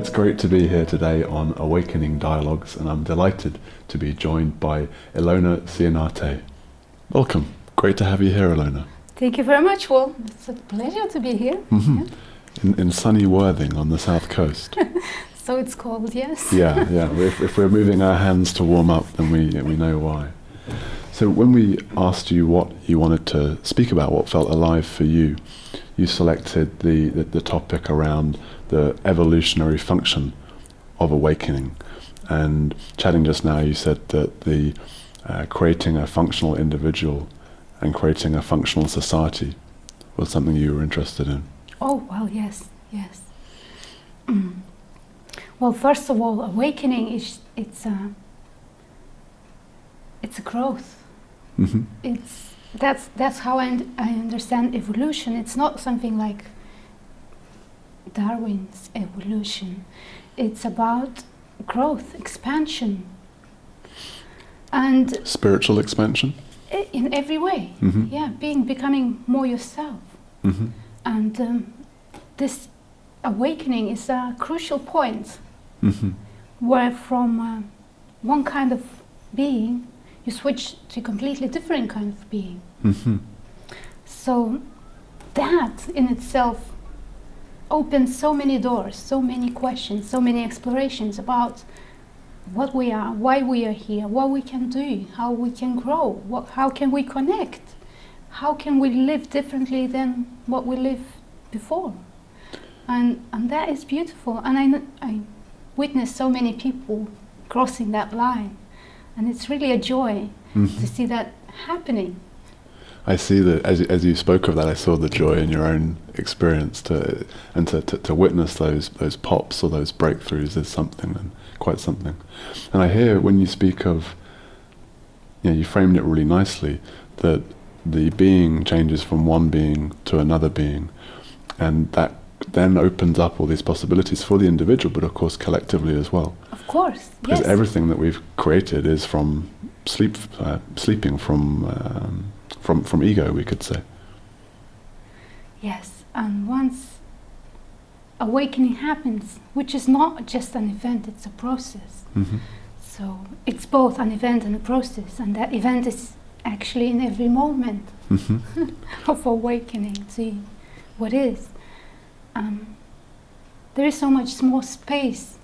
It's great to be here today on Awakening Dialogues, and I'm delighted to be joined by Ilona Ciunaite. Welcome. Great to have you here, Ilona. Thank you very much, Will. It's a pleasure to be here. Mm-hmm. Yeah. In sunny Worthing on the south coast. So it's cold, yes. Yeah. If we're moving our hands to warm up, then we know why. So when we asked you what you wanted to speak about, what felt alive for you, you selected the topic around the evolutionary function of awakening. And chatting just now, you said that the creating a functional individual and creating a functional society was something you were interested in. Oh, well, yes. Well, first of all, awakening it's a growth. Mm-hmm. That's how I understand evolution. It's not something like Darwin's evolution. It's about growth, expansion, and spiritual expansion in every way. Mm-hmm. Yeah, becoming more yourself. Mm-hmm. And this awakening is a crucial point, mm-hmm. where from one kind of being you switch to a completely different kind of being. Mm-hmm. So that in itself opens so many doors, so many questions, so many explorations about what we are, why we are here, what we can do, how we can grow, how can we connect, how can we live differently than what we lived before. And that is beautiful. And I witness so many people crossing that line. And it's really a joy mm-hmm. to see that happening. I see that as you spoke of that, I saw the joy in your own experience to witness those pops or those breakthroughs is something, and quite something. And I hear when you speak of, you framed it really nicely, that the being changes from one being to another being, and that then opens up all these possibilities for the individual, but of course collectively as well. Of course, because yes. Everything that we've created is from sleeping from ego, we could say. Yes, and once awakening happens, which is not just an event, it's a process. Mm-hmm. So it's both an event and a process, and that event is actually in every moment mm-hmm. of awakening to what is. There is so much more space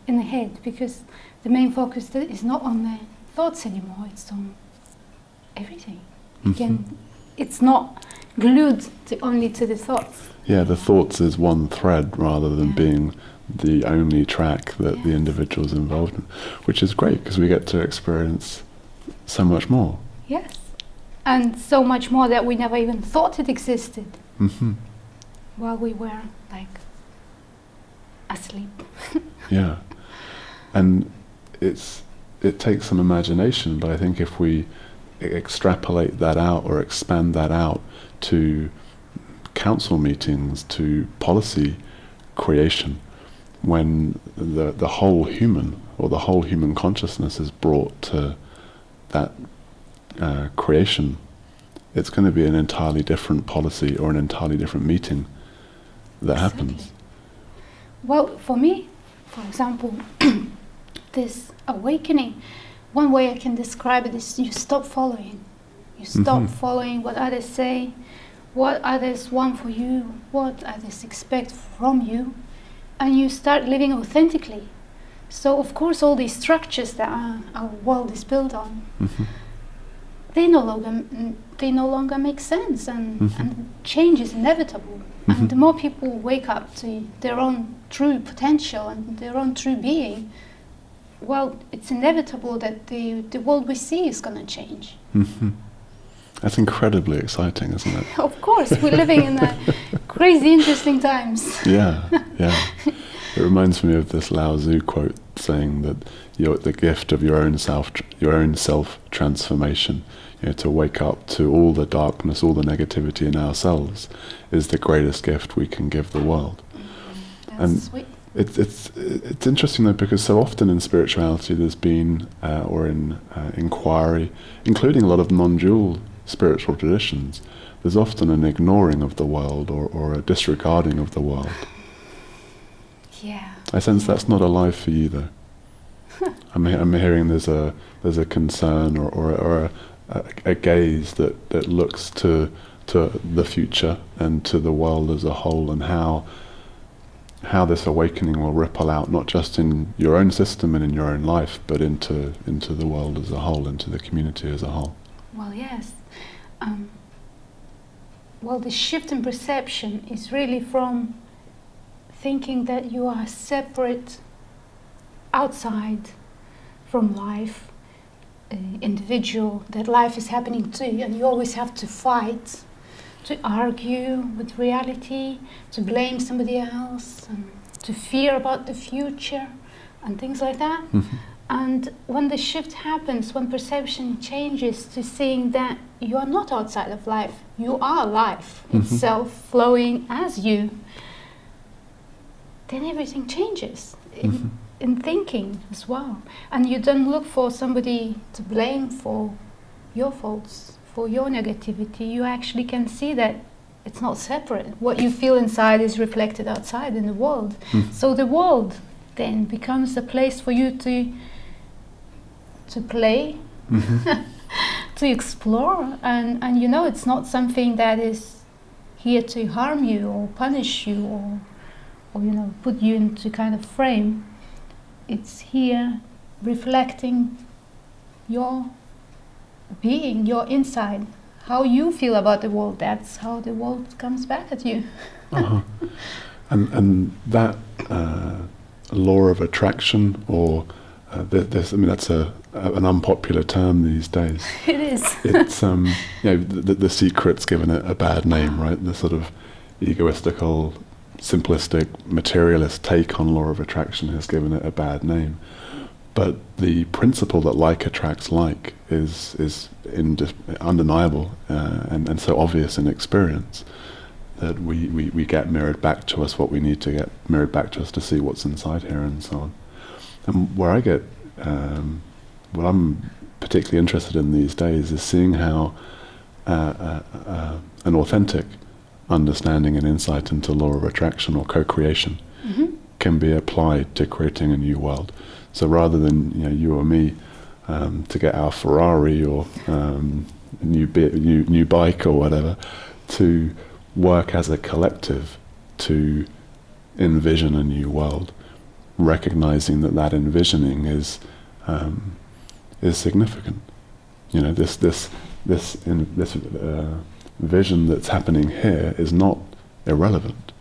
in the head, because the main focus is not on the thoughts anymore, it's on everything. Mm-hmm. It's not glued only to the thoughts. Yeah, the thoughts is one thread rather than being the only track that the individual's involved in, which is great because we get to experience so much more. Yes, and so much more that we never even thought it existed mm-hmm. while we were asleep. Yeah, and it takes some imagination, but I think if we extrapolate that out or expand that out to council meetings, to policy creation, when the whole human or the whole human consciousness is brought to that creation, it's going to be an entirely different policy or an entirely different meeting that happens. Well, for me, for example, this awakening, one way I can describe it is you stop following. You stop mm-hmm. following what others say, what others want for you, what others expect from you, and you start living authentically. So, of course, all these structures that our world is built on, mm-hmm. they no longer make sense, and, mm-hmm. and change is inevitable. Mm-hmm. And the more people wake up to their own true potential and their own true being, well, it's inevitable that the world we see is going to change. Mm-hmm. That's incredibly exciting, isn't it? Of course, we're living in crazy, interesting times. Yeah. It reminds me of this Lao Tzu quote saying that the gift of your own self transformation, to wake up to all the darkness, all the negativity in ourselves, is the greatest gift we can give the world. That's sweet. It's interesting though, because so often in spirituality there's been, or in inquiry, including a lot of non-dual spiritual traditions, there's often an ignoring of the world or a disregarding of the world. Yeah. I sense that's not alive for you, though. I'm hearing there's a concern or a gaze that looks to the future and to the world as a whole, and how this awakening will ripple out, not just in your own system and in your own life, but into the world as a whole, into the community as a whole. Well, yes. Well, the shift in perception is really from thinking that you are separate outside from life, individual, that life is happening to you, and you always have to fight, to argue with reality, to blame somebody else, and to fear about the future, and things like that. Mm-hmm. And when the shift happens, when perception changes to seeing that you are not outside of life, you are life itself, flowing as you, then everything changes in thinking as well. And you don't look for somebody to blame for your faults, for your negativity. You actually can see that it's not separate. What you feel inside is reflected outside in the world. So the world then becomes a place for you to play, to explore, and you know, it's not something that is here to harm you or punish you or you know, put you into kind of frame. It's here reflecting your being, your inside, how you feel about the world. That's how the world comes back at you. And that law of attraction, or this, I mean, that's an unpopular term these days. It is. It's you know, the Secret's given it a bad name, right? The sort of egoistical, simplistic, materialist take on law of attraction has given it a bad name. But the principle that like attracts like is undeniable and so obvious in experience that we get mirrored back to us what we need to get mirrored back to us to see what's inside here and so on. And where I get, what I'm particularly interested in these days is seeing how an authentic understanding and insight into law of attraction or co-creation can be applied to creating a new world. So rather than, you know, you or me to get our Ferrari or new bike or whatever, to work as a collective to envision a new world, recognizing that envisioning is significant. You know, this vision that's happening here is not irrelevant,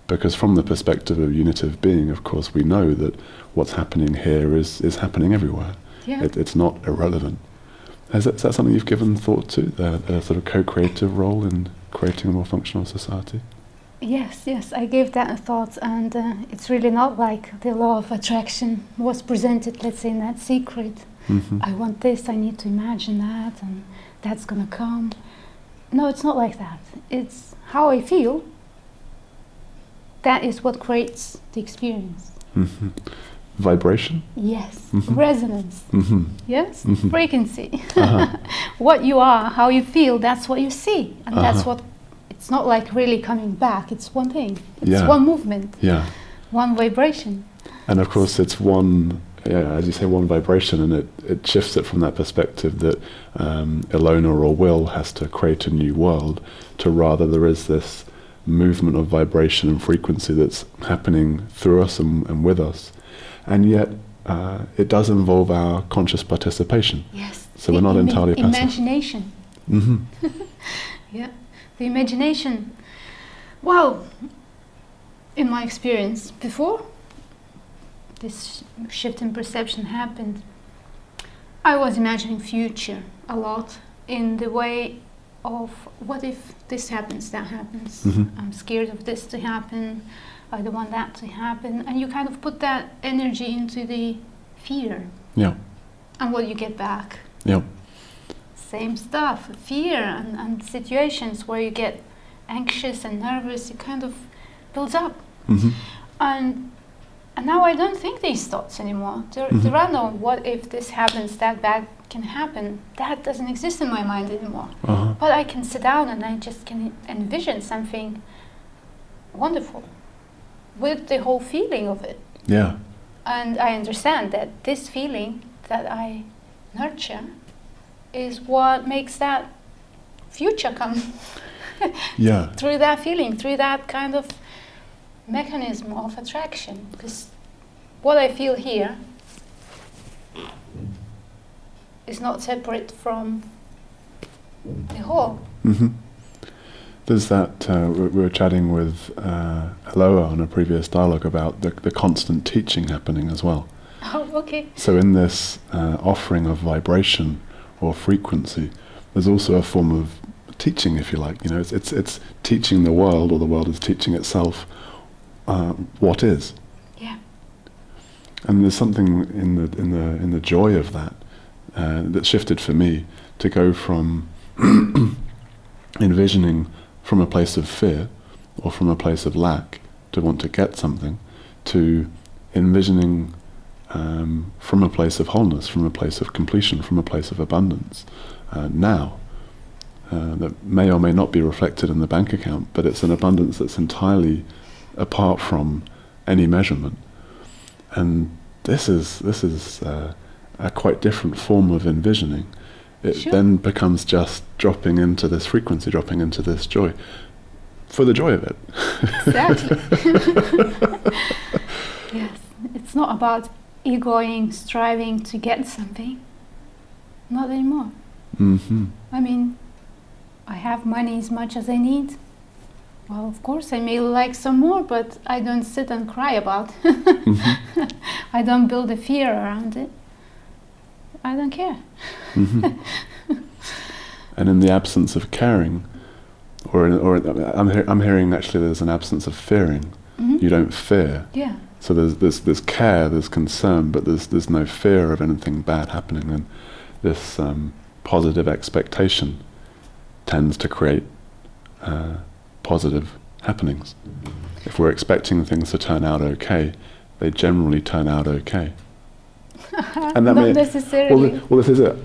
because from the perspective of unitive being, of course, we know that what's happening here is happening everywhere. Yeah. It's not irrelevant. Is that something you've given thought to, the sort of co-creative role in creating a more functional society? Yes, I gave that a thought, and it's really not like the law of attraction was presented, let's say, in that Secret. I want this, I need to imagine that, and that's gonna come. No, it's not like that. It's how I feel. That is what creates the experience. Vibration? Yes. Resonance. Yes. Frequency. Uh-huh. What you are, how you feel, that's what you see. And that's what, it's not like really coming back. It's one thing. It's one movement. Yeah. One vibration. And of course it's one, as you say, one vibration, and it shifts it from that perspective that Ilona or Will has to create a new world, to rather there is this movement of vibration and frequency that's happening through us and with us. And yet it does involve our conscious participation. Yes. So we're not entirely passive. Imagination. Yeah. The imagination. Well, in my experience, before this shift in perception happened, I was imagining future a lot, in the way of what if this happens, that happens. I'm scared of this to happen. I don't want that to happen. And you kind of put that energy into the fear. Yeah. And what do you get back? Yeah. Same stuff, fear and situations where you get anxious and nervous, it kind of builds up. And now I don't think these thoughts anymore. There are no what if this happens, that bad can happen. That doesn't exist in my mind anymore. But I can sit down and I just can envision something wonderful with the whole feeling of it. Yeah. And I understand that this feeling that I nurture is what makes that future come. Yeah. Through that feeling, through that kind of mechanism of attraction. Because what I feel here is not separate from the whole. Mm-hmm. There's that, we were chatting with Eloa on a previous dialogue about the constant teaching happening as well. Oh, okay. So in this offering of vibration or frequency, there's also a form of teaching, if you like. You know, it's teaching the world, or the world is teaching itself what is. Yeah. And there's something in the joy of that that shifted for me to go from envisioning from a place of fear or from a place of lack to want to get something, to envisioning from a place of wholeness, from a place of completion, from a place of abundance now. That may or may not be reflected in the bank account, but it's an abundance that's entirely apart from any measurement. And this is a quite different form of envisioning. It Sure. then becomes just dropping into this frequency, dropping into this joy, for the joy of it. Exactly. Yes. It's not about egoing, striving to get something. Not anymore. Mm-hmm. I mean, I have money as much as I need. Well, of course, I may like some more, but I don't sit and cry about it. Mm-hmm. I don't build a fear around it. I don't care. Mm-hmm. And in the absence of caring, I'm hearing actually there's an absence of fearing. Mm-hmm. You don't fear. Yeah. So there's care, there's concern, but there's no fear of anything bad happening, and this positive expectation tends to create positive happenings. If we're expecting things to turn out okay, they generally turn out okay. And that Not necessarily. well, this is it.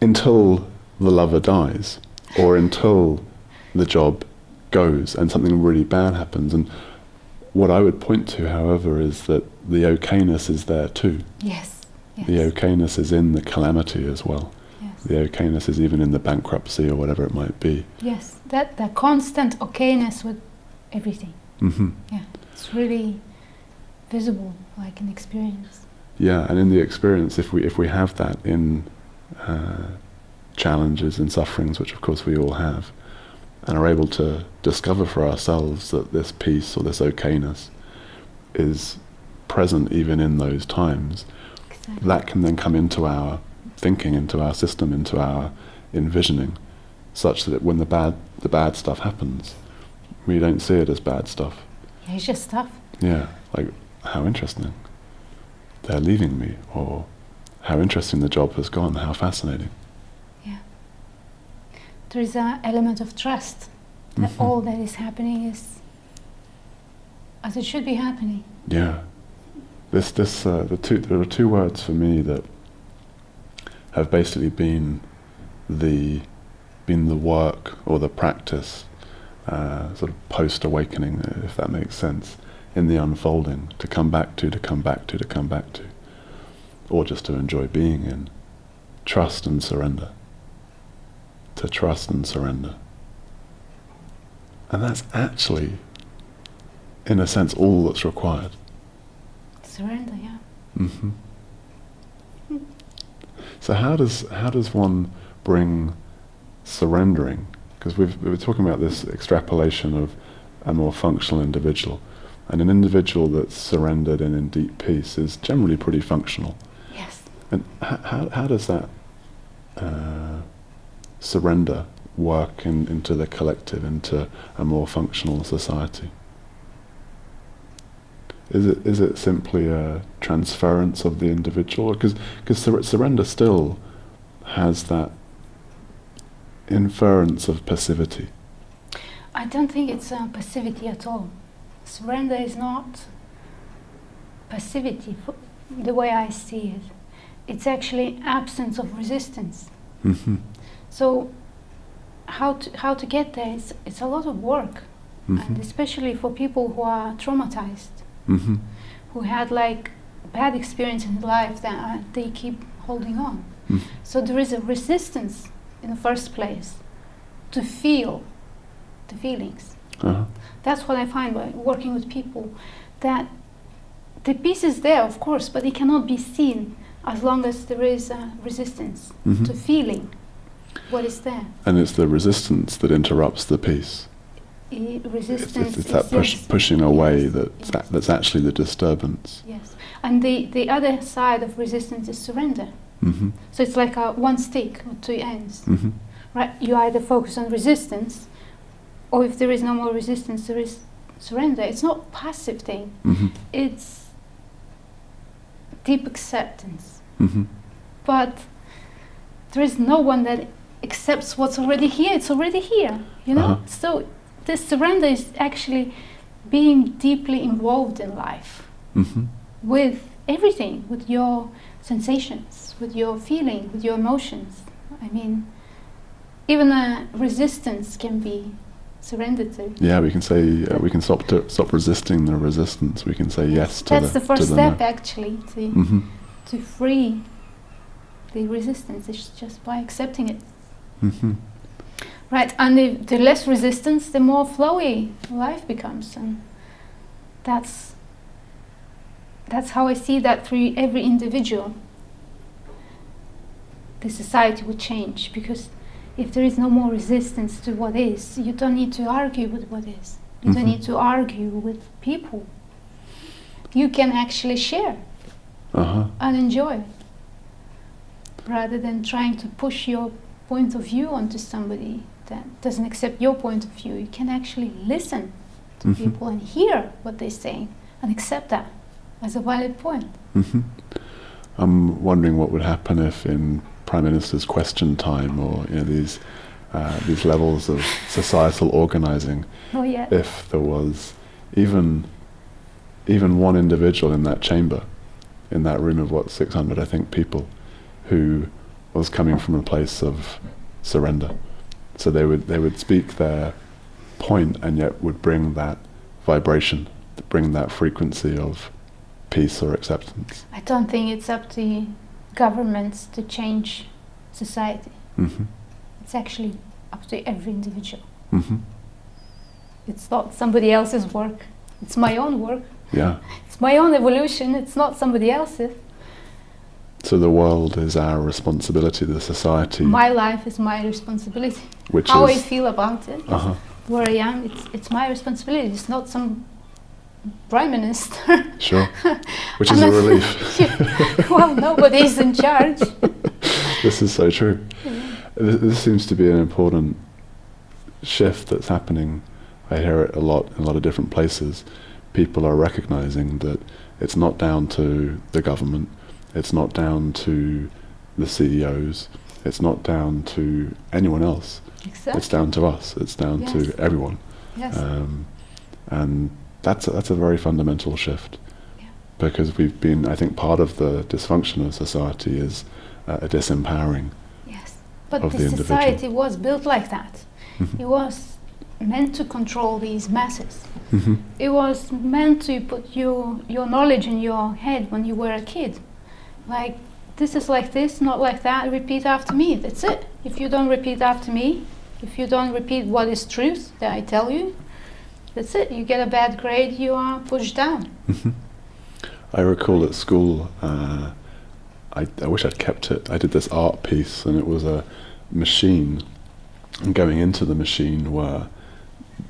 Until the lover dies, or until the job goes and something really bad happens. And what I would point to, however, is that the okayness is there too. Yes. Yes. The okayness is in the calamity as well. Yes. The okayness is even in the bankruptcy or whatever it might be. Yes. That constant okayness with everything. Mm-hmm. Yeah. It's really visible, like an experience. Yeah, and in the experience, if we have that in challenges and sufferings, which of course we all have, and are able to discover for ourselves that this peace or this okayness is present even in those times, Exactly. that can then come into our thinking, into our system, into our envisioning, such that when the bad stuff happens, we don't see it as bad stuff. Yeah, it's just stuff. Yeah, like, how interesting. They're leaving me, or how interesting the job has gone, how fascinating. Yeah. There is an element of trust that Mhm. all that is happening is as it should be happening. Yeah. There are two words for me that have basically been the work or the practice, sort of post-awakening, if that makes sense, in the unfolding, to come back to, or just to enjoy being in. Trust and surrender. To trust and surrender. And that's actually, in a sense, all that's required. Surrender, yeah. Mm-hmm. So how does one bring surrendering? Because we were talking about this extrapolation of a more functional individual, and an individual that's surrendered and in deep peace is generally pretty functional. Yes. And how does that surrender work into the collective, into a more functional society? Is it simply a transference of the individual? Because surrender still has that inference of passivity. I don't think it's passivity at all. Surrender is not passivity, the way I see it. It's actually absence of resistance. Mm-hmm. So how to get there, it's a lot of work. Mm-hmm. And especially for people who are traumatized. Mm-hmm. who had like bad experience in life that they keep holding on. Mm. So there is a resistance in the first place to feel the feelings. Uh-huh. That's what I find by working with people, that the peace is there, of course, but it cannot be seen as long as there is a resistance Mhm. to feeling what is there. And it's the resistance that interrupts the peace. Resistance It's is, that yes, pushing away yes, that's, that's actually the disturbance. yes. And the other side of resistance is surrender. Mm-hmm. So it's like a one stick with two ends. Mm-hmm. Right? You either focus on resistance, or if there is no more resistance, there is surrender. It's not a passive thing. Mm-hmm. It's deep acceptance. Mm-hmm. But there is no one that accepts what's already here. It's already here, you know? Uh-huh. So this surrender is actually being deeply involved in life Mm-hmm. with everything, with your sensations, with your feeling, with your emotions. I mean, even a resistance can be surrendered to. Yeah, we can say we can stop resisting the resistance. We can say yes to That's the first to the step, no. actually, Mm-hmm. to free the resistance. It's just by accepting it. Mm-hmm. Right, and the less resistance, the more flowy life becomes, and that's how I see that through every individual. The society would change, because if there is no more resistance to what is, you don't need to argue with what is. You don't Mhm. need to argue with people. You can actually share Uh-huh. and enjoy, rather than trying to push your point of view onto somebody that doesn't accept your point of view. You can actually listen to Mhm. people and hear what they're saying and accept that as a valid point. Mm-hmm. I'm wondering what would happen if in Prime Minister's question time, or these levels of societal organizing, Oh yeah. if there was even one individual in that chamber, in that room of 600, I think, people, who was coming from a place of surrender. So they would speak their point, and yet would bring that vibration, bring that frequency of peace or acceptance. I don't think it's up to governments to change society. Mm-hmm. It's actually up to every individual. Mm-hmm. It's not somebody else's work. It's my own work. Yeah. It's my own evolution. It's not somebody else's. So the world is our responsibility, the society, My life is my responsibility. which How I is feel about it, uh-huh. where I am, it's my responsibility. It's not some prime minister. Sure. Which is a Unless- relief. Yeah. Well, nobody's in charge. This is so true. Yeah. This seems to be an important shift that's happening. I hear it a lot in a lot of different places. People are recognizing that it's not down to the government, it's not down to the CEOs, it's not down to anyone else. Exactly. It's down to us, it's down Yes. to everyone. Yes. And that's a very fundamental shift. Yeah. Because we've been, I think, part of the dysfunction of society is a disempowering. Yes. But Of the the individual. society was built like that. Mhm. It was meant to control these masses. Mhm. It was meant to put your knowledge in your head when you were a kid. Like, this is like this, not like that, repeat after me. That's it. If you don't repeat after me, if you don't repeat what is truth that I tell you, that's it. You get a bad grade, you are pushed down. Mhm. I recall at school, I wish I'd kept it. I did this art piece, and it was a machine, and going into the machine were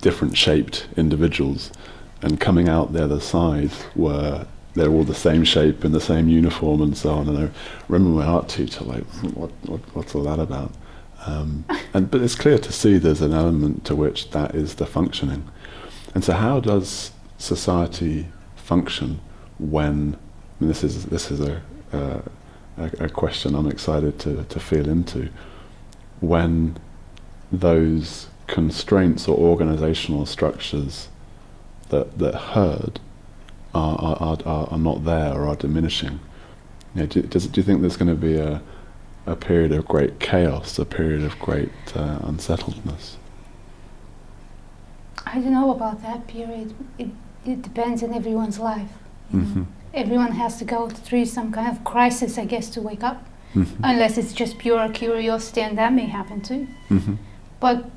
different shaped individuals, and coming out the other side they're all the same shape in the same uniform and so on. And I remember my art teacher like, what's all that about? But it's clear to see there's an element to which that is the functioning. And so how does society function when, and this is a question I'm excited to feel into, when those constraints or organizational structures that herd are not there or are diminishing? You know, do you think there's going to be a period of great chaos, a period of great unsettledness? I don't know about that period. it depends on everyone's life. You know. Everyone has to go through some kind of crisis, I guess, to wake up. Unless it's just pure curiosity, and that may happen too. But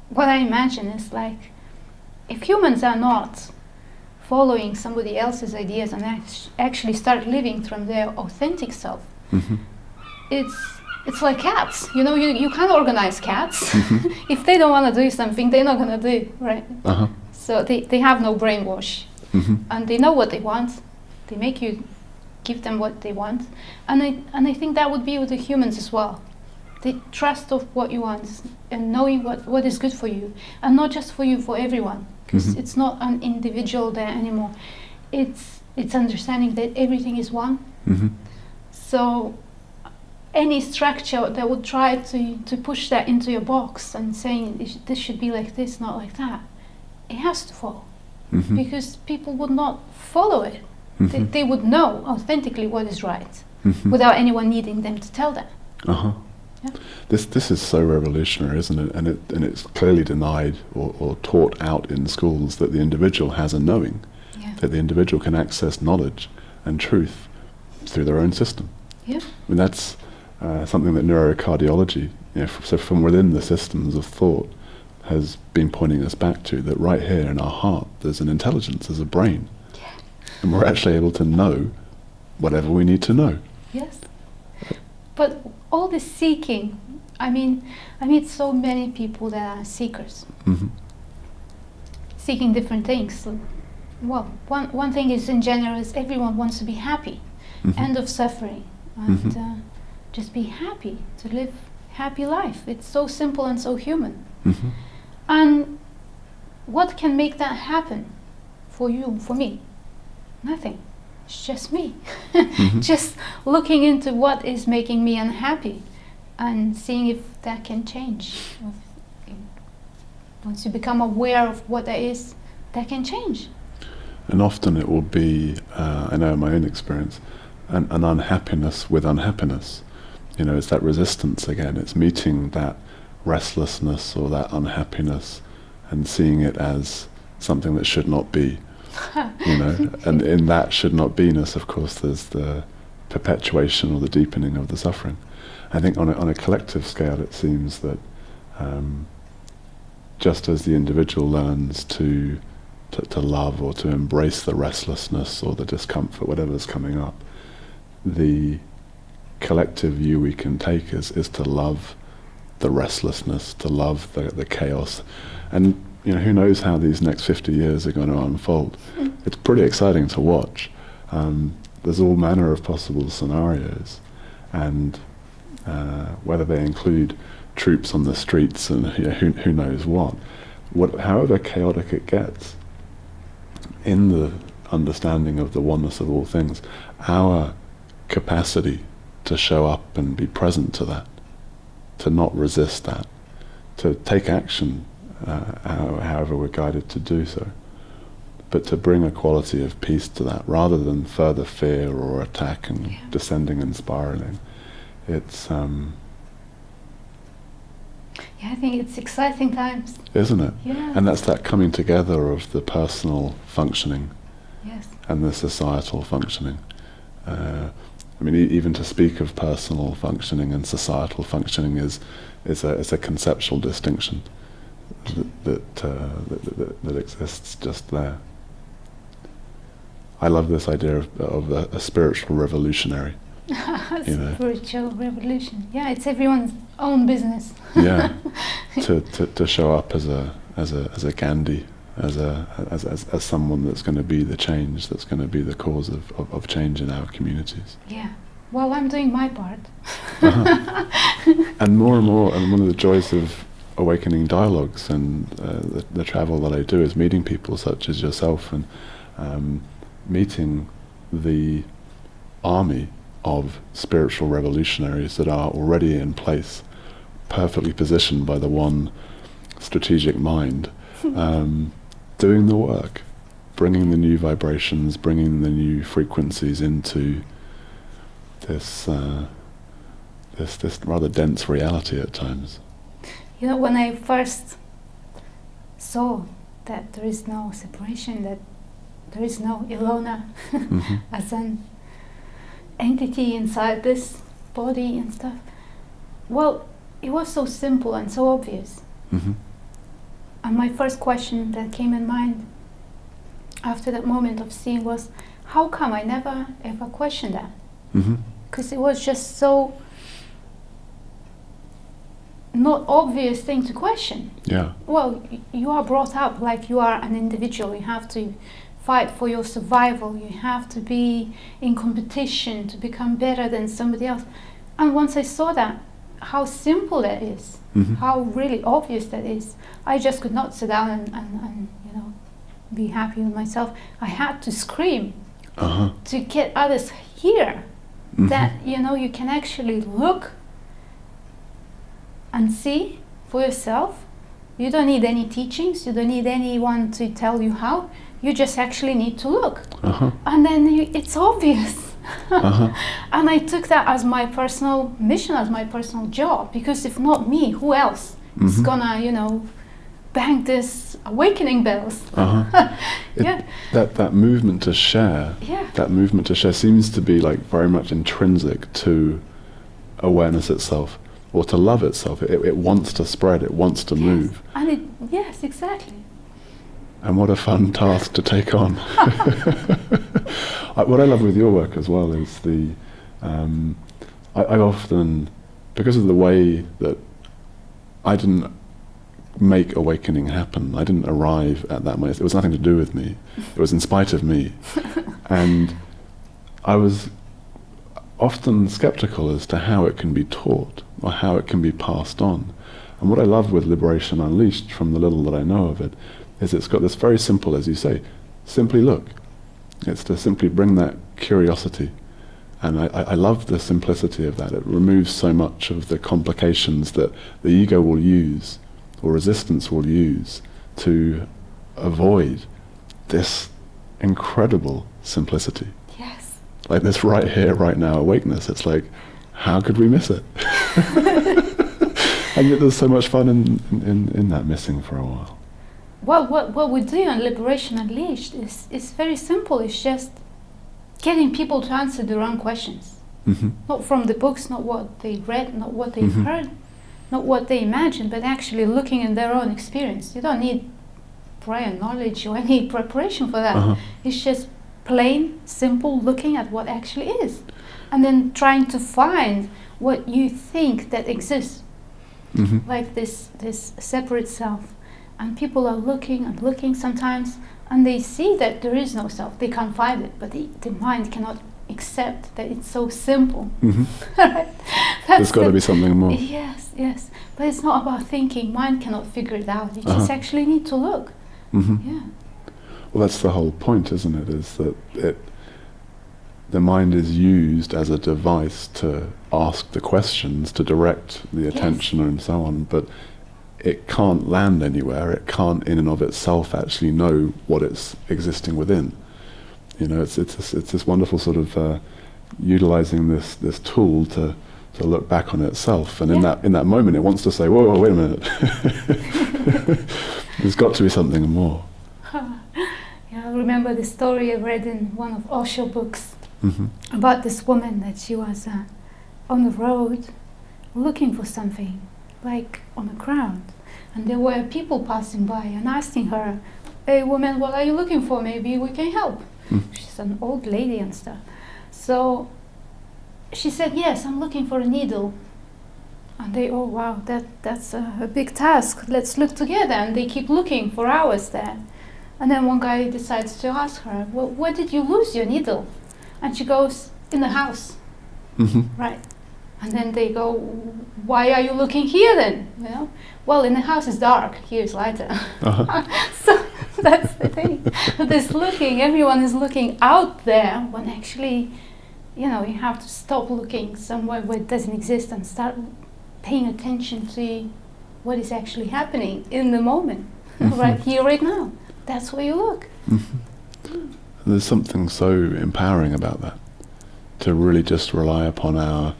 what I imagine is like, if humans are not following somebody else's ideas and actually start living from their authentic self, it's like cats. You know, you can't organize cats. If they don't want to do something, they're not going to do it, right? So they have no brainwash. And they know what they want. They make you give them what they want. And I think that would be with the humans as well. The trust of what you want and knowing what is good for you. And not just for you, for everyone. Because it's not an individual there anymore. It's understanding that everything is one. So any structure that would try to push that into your box and saying this should be like this, not like that, it has to fall. Because people would not follow it. They would know authentically what is right without anyone needing them to tell them. Yeah. This is so revolutionary, isn't it? And it's clearly denied or taught out in schools that the individual has a knowing, that the individual can access knowledge and truth through their own system. Yeah. I mean, that's something that neurocardiology, so from within the systems of thought, has been pointing us back to, that right here in our heart there's an intelligence, there's a brain, and we're actually able to know whatever we need to know. Yes. But all this seeking, I meet so many people that are seekers, seeking different things. Well, one thing is, in general, is everyone wants to be happy, end of suffering, and just be happy, to live happy life. It's so simple and so human. And what can make that happen for you, for me? Nothing. It's just me. Just looking into what is making me unhappy and seeing if that can change. Once you become aware of what that is, that can change. And often it will be, I know in my own experience, an unhappiness with unhappiness. It's that resistance again. It's meeting that restlessness or that unhappiness and seeing it as something that should not be. And in that should not be-ness, of course, there's the perpetuation or the deepening of the suffering. I think on a collective scale, it seems that just as the individual learns to love or to embrace the restlessness or the discomfort, whatever's coming up, the collective view we can take is to love the restlessness, to love the chaos. And who knows how these next 50 years are going to unfold. It's pretty exciting to watch. There's all manner of possible scenarios, and whether they include troops on the streets and who knows what, however chaotic it gets, in the understanding of the oneness of all things, our capacity to show up and be present to that, to not resist that, to take action however we're guided to do so, but to bring a quality of peace to that rather than further fear or attack and descending and spiraling. It's I think it's exciting times, isn't it? Yeah. And that's that coming together of the personal functioning and the societal functioning. Even to speak of personal functioning and societal functioning is a conceptual distinction that exists just there. I love this idea of a spiritual revolutionary. Spiritual revolution. Yeah, it's everyone's own business. To show up as a Gandhi, as someone that's going to be the change, that's going to be the cause of change in our communities. Yeah. Well, I'm doing my part. And more, and one of the joys of awakening dialogues and the travel that I do is meeting people such as yourself and meeting the army of spiritual revolutionaries that are already in place, perfectly positioned by the one strategic mind, doing the work, bringing the new vibrations, bringing the new frequencies into this rather dense reality at times. When I first saw that there is no separation, that there is no Ilona as an entity inside this body and stuff. Well, it was so simple and so obvious. And my first question that came in mind after that moment of seeing was, how come I never ever questioned that? Because it was just so not obvious thing to question. Yeah. Well, you are brought up like you are an individual. You have to fight for your survival. You have to be in competition to become better than somebody else. And once I saw that, how simple that is, how really obvious that is, I just could not sit down and you know, be happy with myself. I had to scream to get others here that, you know, you can actually look and see for yourself. You don't need any teachings. You don't need anyone to tell you how. You just actually need to look. And then it's obvious. And I took that as my personal mission, as my personal job, because if not me, who else is gonna, you know, bang this awakening bells? Yeah. That movement to share, that movement to share seems to be like very much intrinsic to awareness itself, or to love itself. It wants to spread, it wants to move. And yes, exactly. And what a fun task to take on. What I love with your work as well is I often, because of the way that I didn't make awakening happen, I didn't arrive at that moment. It was nothing to do with me. It was in spite of me. And I was often skeptical as to how it can be taught or how it can be passed on. And what I love with Liberation Unleashed, from the little that I know of it, is it's got this very simple, as you say, simply look. It's to simply bring that curiosity. And I love the simplicity of that. It removes so much of the complications that the ego will use, or resistance will use, to avoid this incredible simplicity. Yes. Like this right here, right now awakeness. It's like, how could we miss it? And yet there's so much fun in that missing for a while. Well, what we do on Liberation Unleashed is very simple. It's just getting people to answer the wrong questions. Not from the books, not what they read, not what they've heard, not what they imagined, but actually looking in their own experience. You don't need prior knowledge or any preparation for that. It's just plain, simple looking at what actually is. And then trying to find what you think that exists. Like this separate self. And people are looking and looking sometimes, and they see that there is no self. They can't find it, but the mind cannot accept that it's so simple. Right? There's got to be something more. Yes, yes. But it's not about thinking. Mind cannot figure it out. You just actually need to look. Yeah. Well, that's the whole point, isn't it? Is that the mind is used as a device to ask the questions, to direct the attention and so on, but it can't land anywhere. It can't in and of itself actually know what it's existing within. You know, it's this wonderful sort of utilizing this tool to look back on itself, and in that moment it wants to say, whoa, wait a minute. There's got to be something more. I remember the story I read in one of Osho books about this woman that she was on the road looking for something, like on a crowd, and there were people passing by and asking her, "Hey woman, what are you looking for? Maybe we can help." She's an old lady and stuff. So she said, "Yes, I'm looking for a needle." And they, "Oh wow, that's a big task. Let's look together." And they keep looking for hours there. And then one guy decides to ask her, "Well, where did you lose your needle?" And she goes, "In the house." Right. And then they go, "Why are you looking here then?" You know, "Well, in the house is dark, here is lighter." So that's the thing. This looking, everyone is looking out there, when actually, you know, you have to stop looking somewhere where it doesn't exist and start paying attention to what is actually happening in the moment, right here, right now. That's where you look. There's something so empowering about that, to really just rely upon our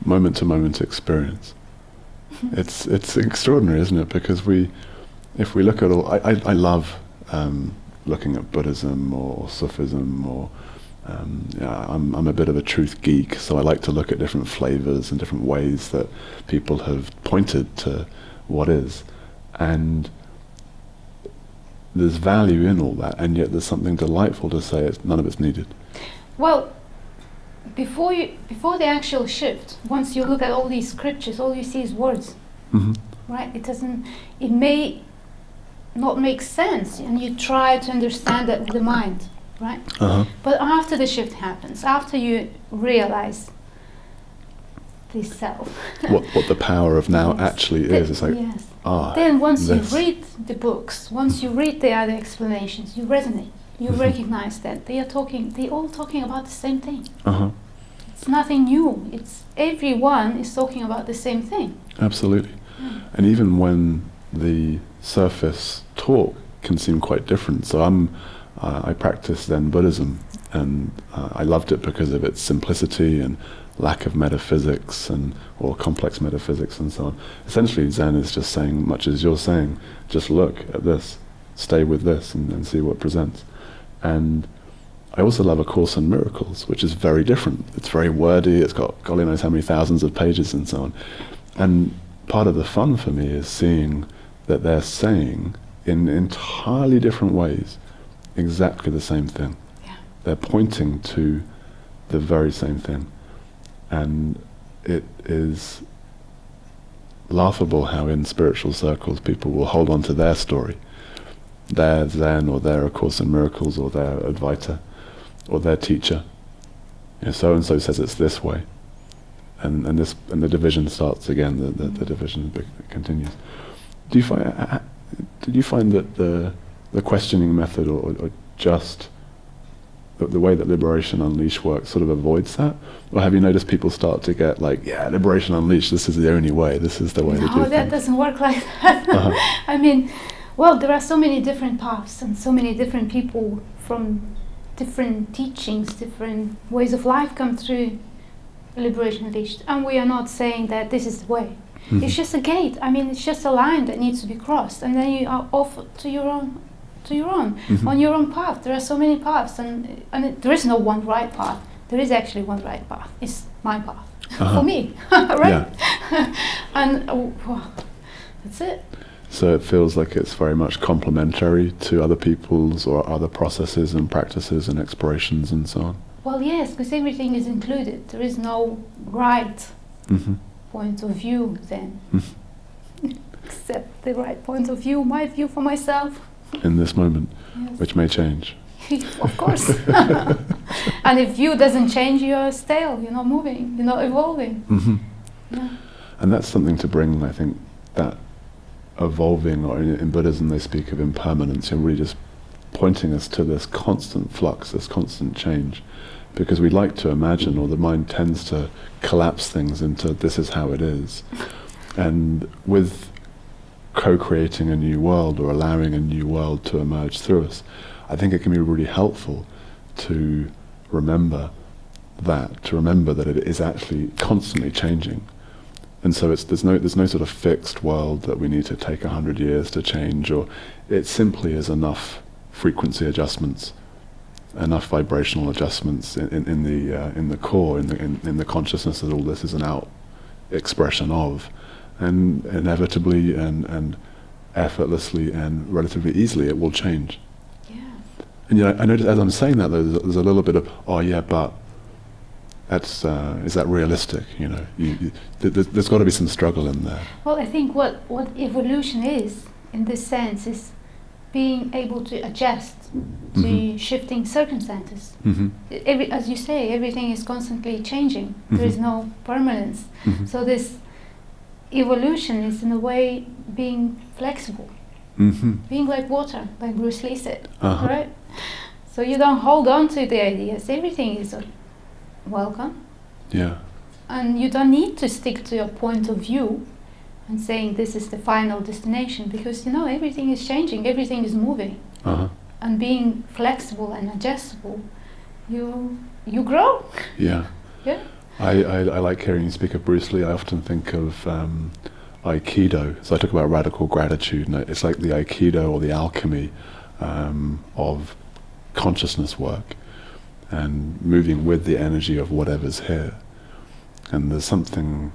moment-to-moment experience. It's extraordinary, isn't it? Because if we look at all, I love looking at Buddhism or Sufism or yeah, I'm a bit of a truth geek, so I like to look at different flavors and different ways that people have pointed to what is, and there's value in all that, and yet there's something delightful to say none of it's needed. Well, before the actual shift, once you look at all these scriptures, all you see is words, right? It may not make sense, and you try to understand that with the mind, right? But after the shift happens, after you realize the self, what the power of now actually is, it's like, then once you read the books, once you read the other explanations, you resonate. You recognize that they're all talking about the same thing. It's nothing new. Everyone is talking about the same thing. Absolutely. And even when the surface talk can seem quite different. So I practice Zen Buddhism, and I loved it because of its simplicity and lack of metaphysics or complex metaphysics and so on. Essentially, Zen is just saying, much as you're saying, just look at this, stay with this, and see what presents. And I also love A Course in Miracles, which is very different. It's very wordy, it's got golly knows how many thousands of pages and so on. And part of the fun for me is seeing that they're saying, in entirely different ways, exactly the same thing. Yeah. They're pointing to the very same thing. And it is laughable how in spiritual circles people will hold on to their story, their Zen or their A Course in Miracles or their Advaita or their teacher. So and so says it's this way, and the division starts again. The division continues. Did you find that the questioning method or just the way that Liberation Unleashed works sort of avoids that? Or have you noticed people start to get like, yeah, Liberation Unleashed, this is the only way, this is the way to do things? No, that doesn't work like that. I mean, well, there are so many different paths and so many different people from different teachings, different ways of life come through Liberation Unleashed. And we are not saying that this is the way. It's just a gate. I mean, it's just a line that needs to be crossed, and then you are off to your own, on your own path. There are so many paths, and there is no one right path. There is actually one right path. It's my path for me, right? And well, that's it. So it feels like it's very much complementary to other people's or other processes and practices and explorations and so on. Well, yes, because everything is included. There is no right point of view then, except the right point of view, my view for myself. In this moment, which may change. Of course. And if view doesn't change, you're stale, you're not moving, you're not evolving. Yeah. And that's something to bring, I think, that evolving, or in Buddhism they speak of impermanence, and really just pointing us to this constant flux, this constant change. Because we like to imagine, or the mind tends to collapse things into this is how it is. And with co-creating a new world or allowing a new world to emerge through us, I think it can be really helpful to remember that it is actually constantly changing. And so there's no sort of fixed world that we need to take 100 years to change, or it simply is enough frequency adjustments, enough vibrational adjustments in the core, in the consciousness that all this is an out expression of, and inevitably and effortlessly and relatively easily it will change. Yeah. And I notice as I'm saying that there's a little bit of but that's is that realistic? There's got to be some struggle in there. Well, I think what evolution is in this sense is being able to adjust to shifting circumstances. As you say, everything is constantly changing. There is no permanence. So this evolution is in a way being flexible, being like water, like Bruce Lee said, right? So you don't hold on to the ideas. Everything is welcome. Yeah. And you don't need to stick to your point of view and saying this is the final destination, because everything is changing, everything is moving. And being flexible and adjustable, you grow. Yeah. Yeah. I like hearing you speak of Bruce Lee. I often think of Aikido. So I talk about radical gratitude, and it's like the Aikido or the alchemy of consciousness work and moving with the energy of whatever's here. And there's something,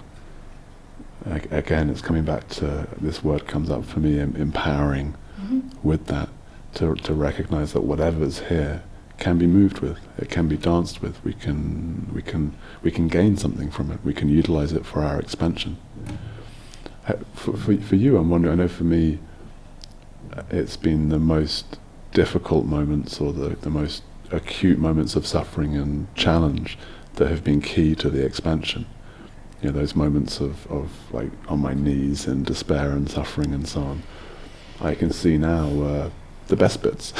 again, it's coming back to, this word comes up for me, empowering with that, to recognize that whatever's here can be moved with, it can be danced with, we can gain something from it, we can utilize it for our expansion. For you, I'm wondering, I know for me, it's been the most difficult moments, or the most acute moments of suffering and challenge that have been key to the expansion. You know, those moments of like on my knees in despair and suffering and so on. I can see now the best bits.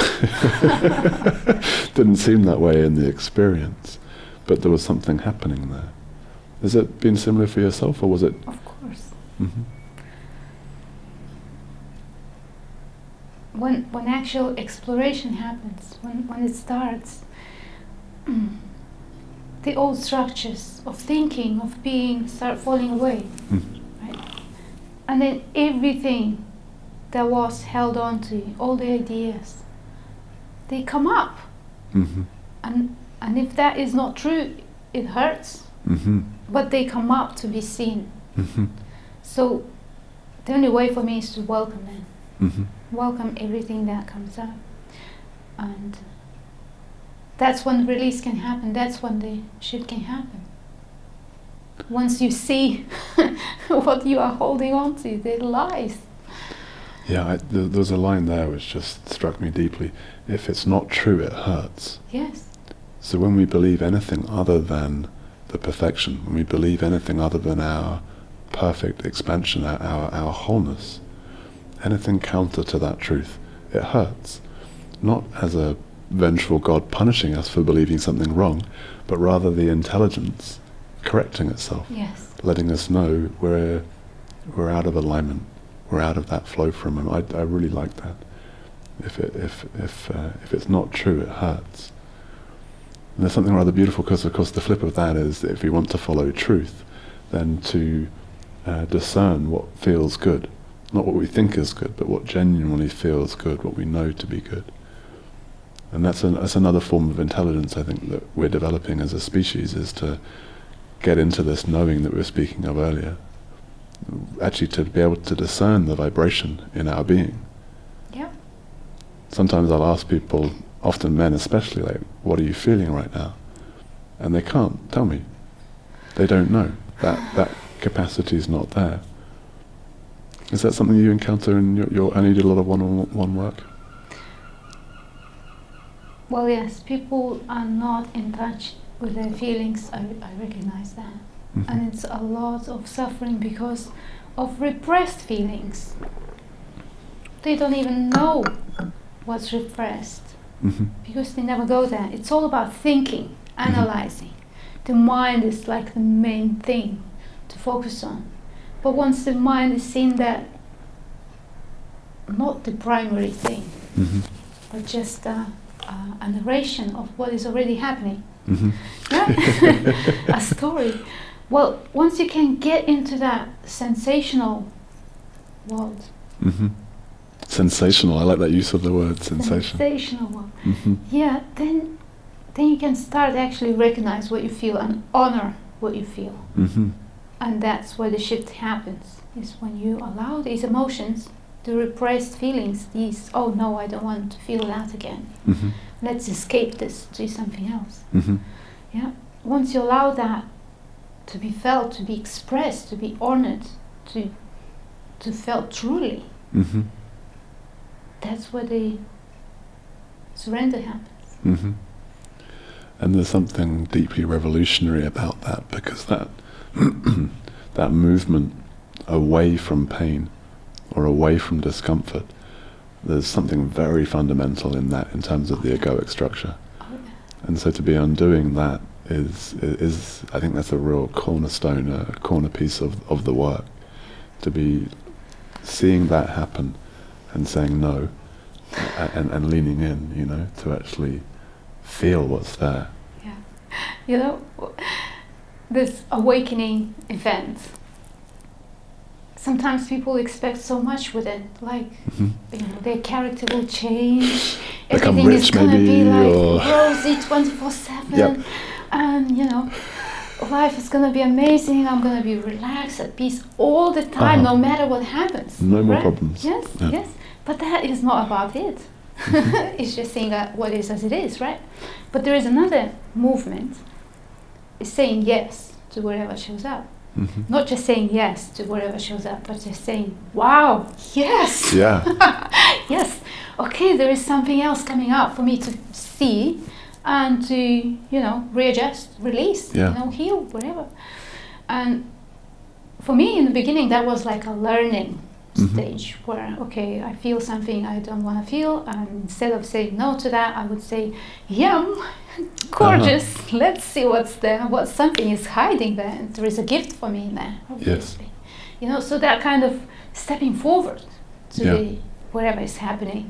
Didn't seem that way in the experience, but there was something happening there. Has it been similar for yourself, or was it? Of course. Mm-hmm. When actual exploration happens, when it starts, the old structures of thinking, of being, start falling away, right? And then everything that was held on to, all the ideas, they come up. And if that is not true, it hurts, but they come up to be seen. So the only way for me is to welcome them. Welcome everything that comes up, and that's when release can happen. That's when the shift can happen. Once you see what you are holding on to, the lies. Yeah, there was a line there which just struck me deeply. If it's not true, it hurts. Yes. So when we believe anything other than the perfection, when we believe anything other than our perfect expansion, our wholeness, anything counter to that truth, it hurts. Not as a vengeful God punishing us for believing something wrong, but rather the intelligence correcting itself, Yes. letting us know we're out of alignment, we're out of that flow from Him. I really like that. If it's not true, it hurts. And there's something rather beautiful, because of course the flip of that is that if we want to follow truth, then to discern what feels good. Not what we think is good, but what genuinely feels good, what we know to be good. And that's another form of intelligence, I think, that we're developing as a species, is to get into this knowing that we were speaking of earlier. Actually, to be able to discern the vibration in our being. Yeah. Sometimes I'll ask people, often men especially, like, what are you feeling right now? And they can't tell me. They don't know. That capacity is not there. Is that something you encounter in your and you did a lot of one-on-one work? Well, yes, people are not in touch with their feelings. I recognize that. And it's a lot of suffering because of repressed feelings. They don't even know what's repressed because they never go there. It's all about thinking, analyzing. The mind is like the main thing to focus on. But once the mind is seen that not the primary thing, but just a narration of what is already happening, a story. Well, once you can get into that sensational world. Sensational, I like that use of the word, sensational. Sensational world. Yeah, then you can start actually recognize what you feel and honor what you feel. And that's where the shift happens, is when you allow these emotions, the repressed feelings, these, oh no, I don't want to feel that again. Let's escape this, do something else. Yeah. Once you allow that to be felt, to be expressed, to be honored, to felt truly, that's where the surrender happens. And there's something deeply revolutionary about that, because that that movement away from pain or away from discomfort, there's something very fundamental in that in terms of the egoic structure. And so to be undoing that is I think that's a real cornerstone, a corner piece of the work. To be seeing that happen and saying no, and leaning in, you know, to actually feel what's there. Yeah. You know, this awakening event sometimes people expect so much with it, like Mhm. their character will change, Become everything is rich gonna maybe, be like or rosy 24/7, Yep. and life is gonna be amazing. I'm gonna be relaxed, at peace all the time, Uh-huh. no matter what happens. No more right? problems. Yes, Yeah. yes. But that is not about it. It's just saying what is as it is, right? But there is another movement. It's saying yes to whatever shows up. Mhm. Not just saying yes to whatever shows up, but just saying, wow, yes. Yeah. Yes. Okay, there is something else coming up for me to see and to, readjust, release, Yeah. heal, whatever. And for me, in the beginning, that was like a learning Mhm. stage where, okay, I feel something I don't want to feel, and instead of saying no to that, I would say, yum, gorgeous, let's see what's there, what something is hiding there. And there is a gift for me in there, obviously. So that kind of stepping forward to Yeah. whatever is happening.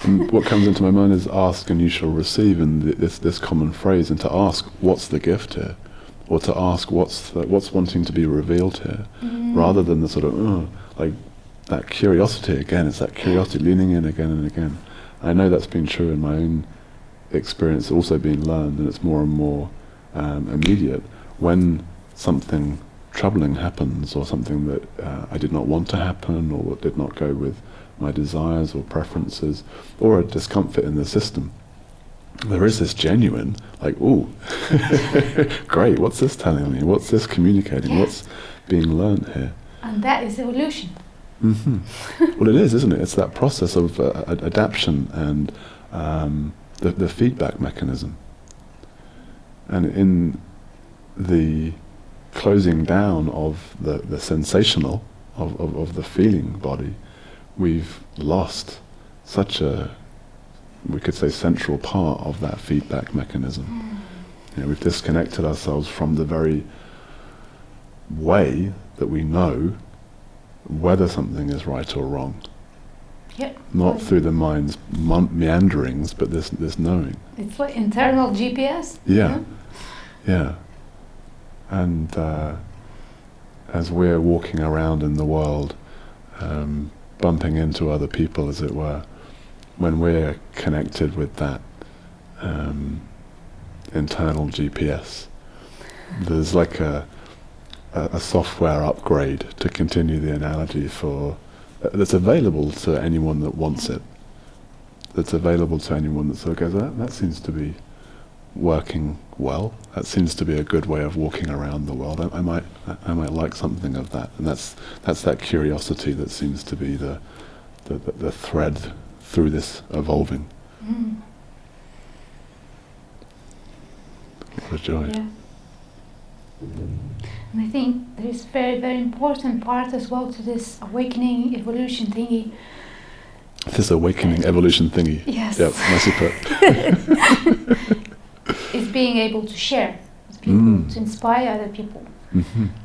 And what comes into my mind is ask and you shall receive, and this common phrase, and to ask what's the gift here, or to ask what's wanting to be revealed here, rather than the sort of like that curiosity again. It's that curiosity leaning in again and again. I know that's been true in my own experience, also being learned, and it's more and more immediate when something troubling happens, or something that I did not want to happen, or did not go with my desires or preferences, or a discomfort in the system. There is this genuine, like, ooh, great, what's this telling me? What's this communicating? Yes. What's being learned here? And that is evolution. Hmm. Well, it is, isn't it? It's that process of adaptation and the feedback mechanism. And in the closing down of the sensational, of the feeling body, we've lost such a, we could say, central part of that feedback mechanism. We've disconnected ourselves from the very way that we know whether something is right or wrong. Yep. Not through the mind's meanderings, but this knowing. It's like internal GPS. Yeah, yeah. And as we're walking around in the world, bumping into other people, as it were, when we're connected with that internal GPS, there's like a software upgrade, to continue the analogy, for that's available to anyone that wants it. That's available to anyone that sort of goes, that seems to be working well. That seems to be a good way of walking around the world. I might like something of that, and that's that curiosity that seems to be the thread through this evolving. What a joy. Yeah. And I think there is very, very important part as well to this awakening evolution thingy. This awakening evolution thingy. Yes. Yep, nicely put. Is being able to share with people, to inspire other people,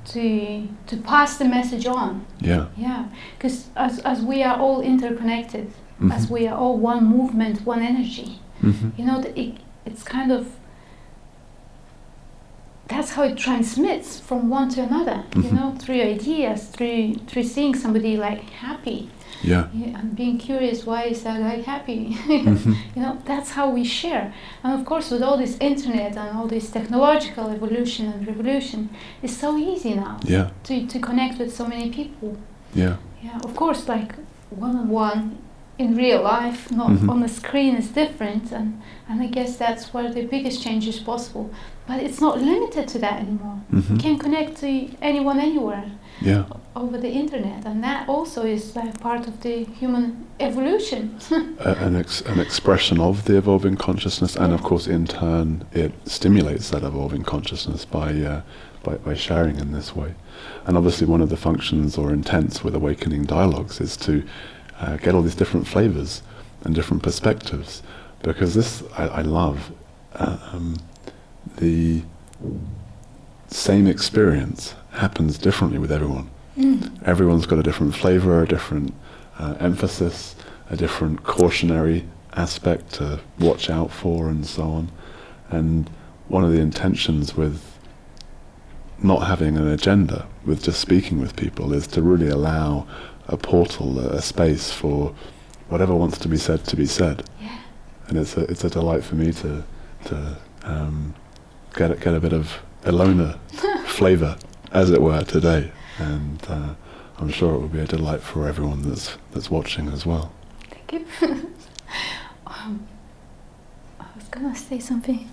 to pass the message on. Yeah. Yeah, because as we are all interconnected, as we are all one movement, one energy, it's kind of, that's how it transmits from one to another, through ideas, through seeing somebody like happy. Yeah. And being curious, why is that guy happy? That's how we share. And of course, with all this internet and all this technological evolution and revolution, it's so easy now. Yeah. To connect with so many people. Yeah. Yeah, of course, like one-on-one in real life, not on the screen, is different, and I guess that's where the biggest change is possible. But it's not limited to that anymore. You can connect to anyone, anywhere. Yeah. Over the internet, and that also is like part of the human evolution. An expression of the evolving consciousness, and of course in turn it stimulates that evolving consciousness by sharing in this way. And obviously one of the functions or intents with awakening dialogues is to get all these different flavors and different perspectives, because this I love. The same experience happens differently with everyone. Everyone's got a different flavor, a different emphasis, a different cautionary aspect to watch out for, and so on. And one of the intentions with not having an agenda with just speaking with people is to really allow a portal, a space for whatever wants to be said. Yeah. And it's a delight for me to get a bit of Ilona flavour, as it were, today. And I'm sure it will be a delight for everyone that's watching as well. Thank you. I was gonna say something.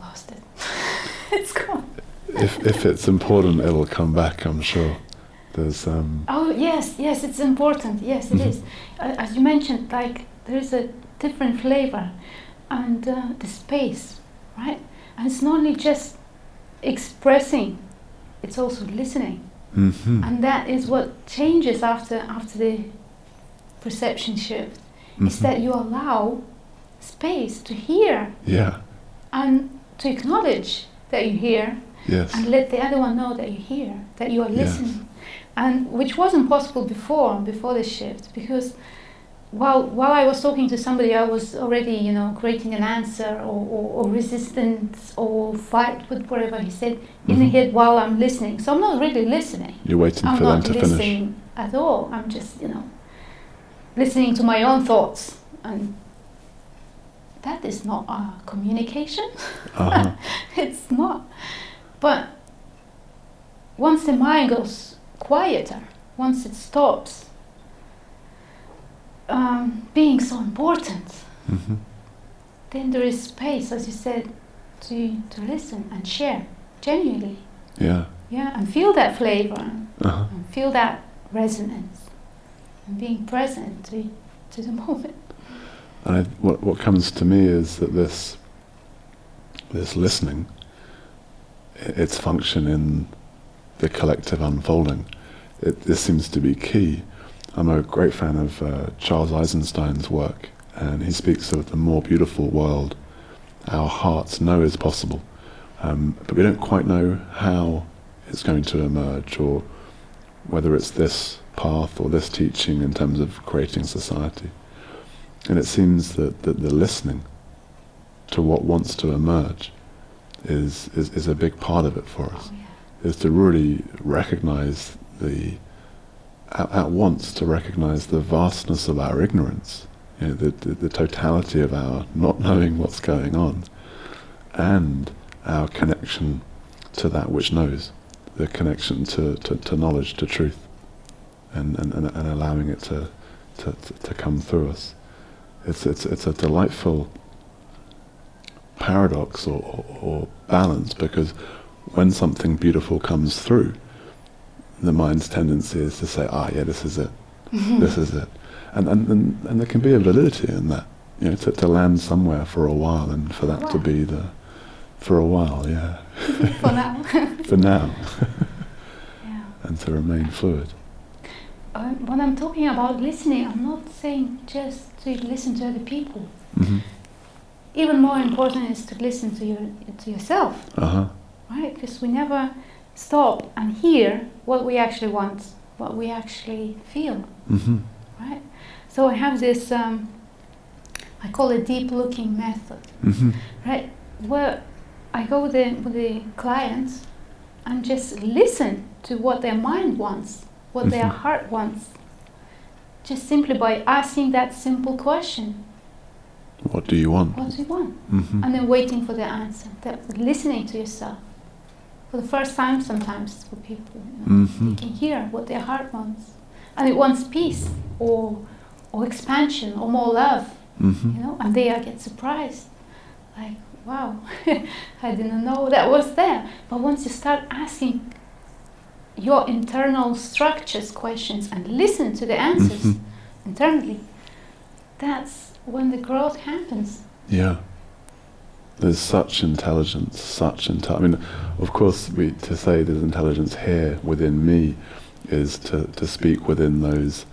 Lost it. It's gone. If it's important, it'll come back, I'm sure. There's Oh yes, it's important. Yes, it is. As you mentioned, like there's a different flavor, and the space, right? And it's not only just expressing; it's also listening, and that is what changes after the perception shift. Is that you allow space to hear, and to acknowledge that you hear, and let the other one know that you hear, that you are listening. And which wasn't possible before the shift, because while I was talking to somebody, I was already, creating an answer or resistance or fight with whatever he said in the head while I'm listening. So I'm not really listening. You're waiting for them to finish. I'm not listening at all. I'm just, listening to my own thoughts, and that is not communication. It's not. But once the mind goes quieter, once it stops being so important, then there is space, as you said, to listen and share genuinely. Yeah, and feel that flavor, and feel that resonance, and being present to the moment. And what comes to me is that this listening, its function in the collective unfolding, this seems to be key. I'm a great fan of Charles Eisenstein's work, and he speaks of the more beautiful world our hearts know is possible, but we don't quite know how it's going to emerge, or whether it's this path or this teaching in terms of creating society. And it seems that the listening to what wants to emerge is a big part of it for us. Is to really recognize at once to recognize the vastness of our ignorance, the totality of our not knowing what's going on, and our connection to that which knows, the connection to knowledge, to truth, and allowing it to come through us. It's a delightful paradox or balance, because when something beautiful comes through, the mind's tendency is to say, this is it, this is it. And there can be a validity in that, to land somewhere for a while, and for that to be for a while, For now. For now. And to remain fluid. When I'm talking about listening, I'm not saying just to listen to other people. Even more important is to listen to yourself. Right? Because we never stop and hear what we actually want, what we actually feel. Right? So I have this, I call it deep looking method. Right? Where I go with the clients and just listen to what their mind wants, what their heart wants. Just simply by asking that simple question. What do you want? What do you want? And then waiting for the answer. Listening to yourself. For the first time sometimes for people. You can hear what their heart wants. And it wants peace or expansion or more love. And they get surprised. Like, wow, I didn't know that was there. But once you start asking your internal structures questions and listen to the answers internally, that's when the growth happens. There's such intelligence, I mean, of course, to say there's intelligence here within me is to speak within those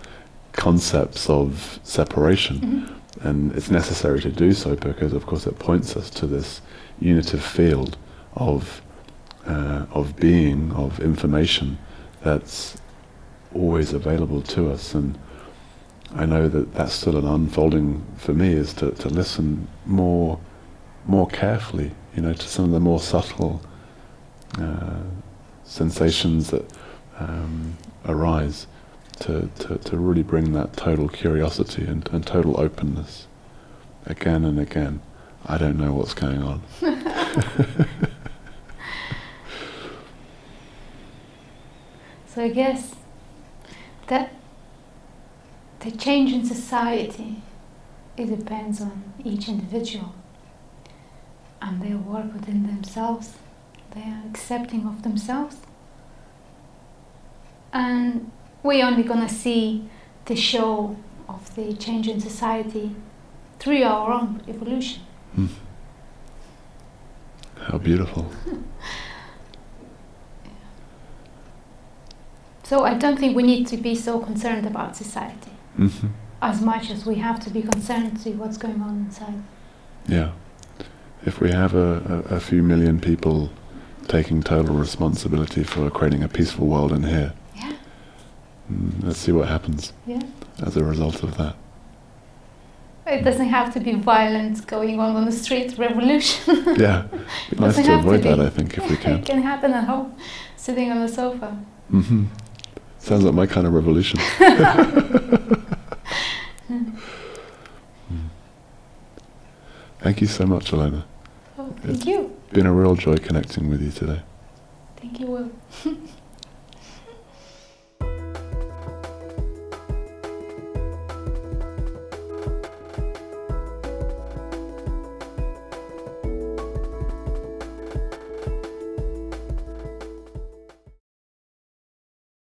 concepts of separation. And it's necessary to do so because, of course, it points us to this unitive field of being, of information that's always available to us. And I know that that's still an unfolding for me, is to listen more carefully, to some of the more subtle sensations that arise, to really bring that total curiosity and total openness again and again. I don't know what's going on. So I guess that the change in society, it depends on each individual and their work within themselves, their accepting of themselves. And we're only gonna see the show of the change in society through our own evolution. Mm. How beautiful. So I don't think we need to be so concerned about society as much as we have to be concerned to what's going on inside. Yeah. If we have a few million people taking total responsibility for creating a peaceful world in here, Yeah. Let's see what happens Yeah. as a result of that. It doesn't have to be violence going on the street, revolution. Yeah. It'd be nice to avoid that, I think, if we can. It can happen at home, sitting on the sofa. Sounds like my kind of revolution. Thank you so much, Ilona. Oh, thank you. It's been a real joy connecting with you today. Thank you, Will.